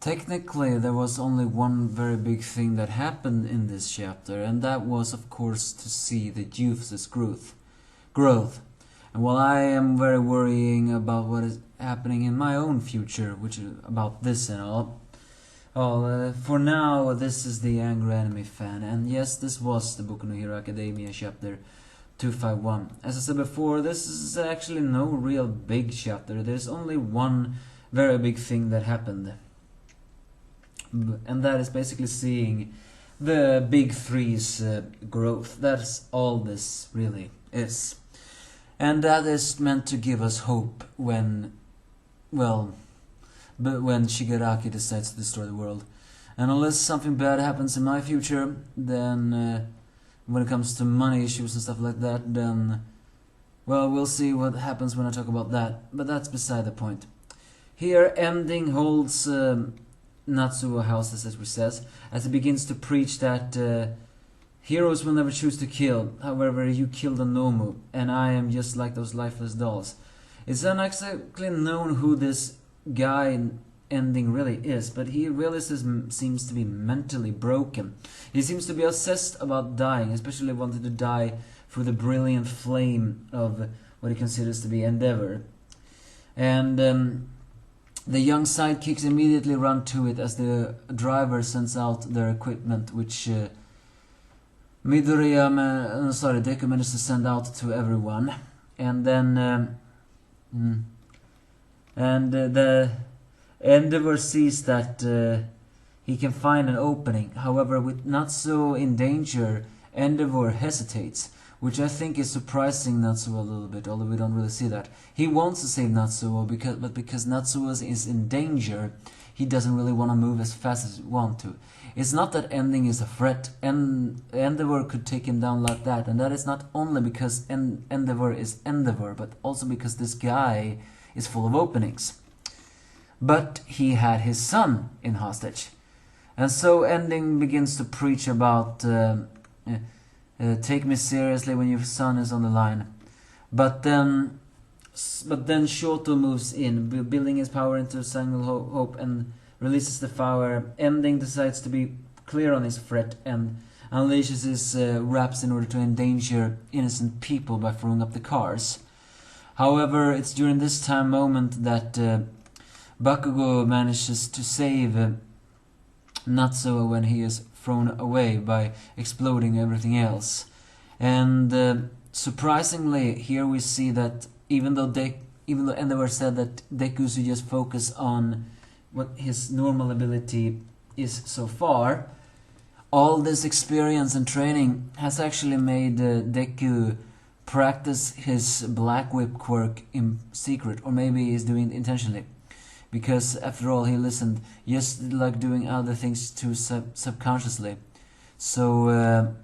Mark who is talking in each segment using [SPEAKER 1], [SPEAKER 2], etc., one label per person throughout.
[SPEAKER 1] Technically, there was only one very big thing that happened in this chapter, and that was, of course, to see the youth's growth. And while I am very worrying about what is happening in my own future, which is about this and all, for now, this is the Angry Anime Fan, and yes, this was the Boku no Hero Academia chapter 251. As I said before, this is actually no real big chapter. There's only one very big thing that happened. And that is basically seeing the big three's growth. That's all this really is. And that is meant to give us hope when Shigaraki decides to destroy the world. And unless something bad happens in my future, then when it comes to money issues and stuff like that, then, well, we'll see what happens when I talk about that. But that's beside the point. Here, ending holds Natsuo houses, as we says, as he begins to preach that heroes will never choose to kill. However, you killed a Nomu, and I am just like those lifeless dolls. It's not exactly known who this guy ending really is, but he really seems to be mentally broken. He seems to be obsessed about dying, especially wanting to die through the brilliant flame of what he considers to be endeavor. And the young sidekicks immediately run to it as the driver sends out their equipment, which Deku managed to send out to everyone. And then the Endeavor sees that he can find an opening. However, with Natsuo in danger, Endeavor hesitates, which I think is surprising Natsuo a little bit, although we don't really see that. He wants to save Natsuo, but because Natsuo is in danger, he doesn't really want to move as fast as he wants to. It's not that Ending is a threat, Endeavor could take him down like that, and that is not only because Endeavor is Endeavor, but also because this guy is full of openings. But he had his son in hostage. And so Ending begins to preach about take me seriously when your son is on the line. But then Shoto moves in, building his power into Single Hope, and releases the fire. Ending decides to be clear on his threat and unleashes his raps in order to endanger innocent people by throwing up the cars. However, it's during this moment that Bakugo manages to save Natsuo when he is thrown away by exploding everything else. And surprisingly, here we see that even though Endeavor said that Deku should just focus on what his normal ability is so far, all this experience and training has actually made Deku practice his Black Whip quirk in secret, or maybe he's doing it intentionally. Because after all, he listened, just like doing other things too subconsciously. So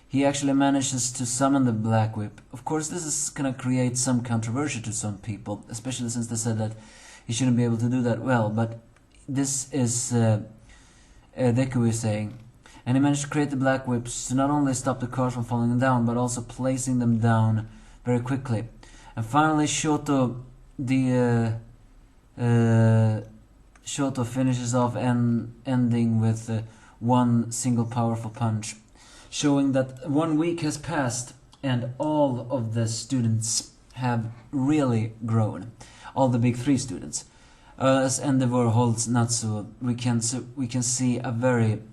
[SPEAKER 1] he actually manages to summon the Black Whip. Of course, this is gonna create some controversy to some people, especially since they said that he shouldn't be able to do that well. But this is Deku is saying. And he managed to create the Black Whips to not only stop the cars from falling down, but also placing them down very quickly. And finally, Shoto finishes off ending with one single powerful punch, showing that 1 week has passed and all of the students have really grown. All the big three students. As Endeavor holds Natsuo, we can see a very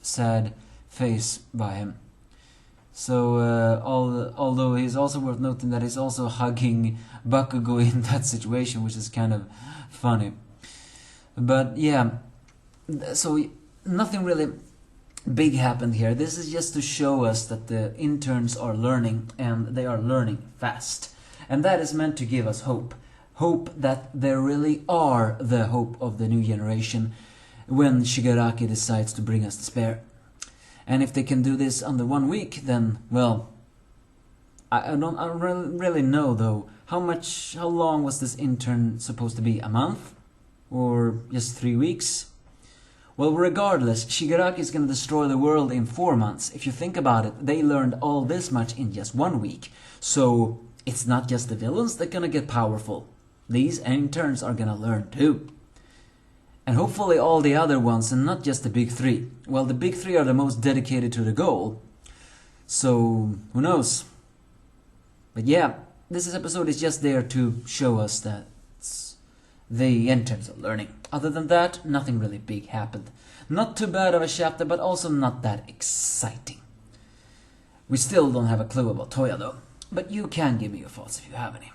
[SPEAKER 1] sad face by him. So, although he's also worth noting that he's also hugging Bakugo in that situation, which is kind of funny. But yeah, so nothing really big happened here. This is just to show us that the interns are learning, and they are learning fast. And that is meant to give us hope. Hope that they really are the hope of the new generation when Shigaraki decides to bring us to spare. And if they can do this under 1 week, then, well, I don't really know though. How long was this intern supposed to be? A month? Or just 3 weeks? Well, regardless, Shigaraki is going to destroy the world in 4 months. If you think about it, they learned all this much in just 1 week. So, it's not just the villains that are going to get powerful. These interns are going to learn too. And hopefully all the other ones, and not just the big three. Well, the big three are the most dedicated to the goal. So, who knows? But yeah, this episode is just there to show us that it's the entrance of learning. Other than that, nothing really big happened. Not too bad of a chapter, but also not that exciting. We still don't have a clue about Toya though. But you can give me your thoughts if you have any.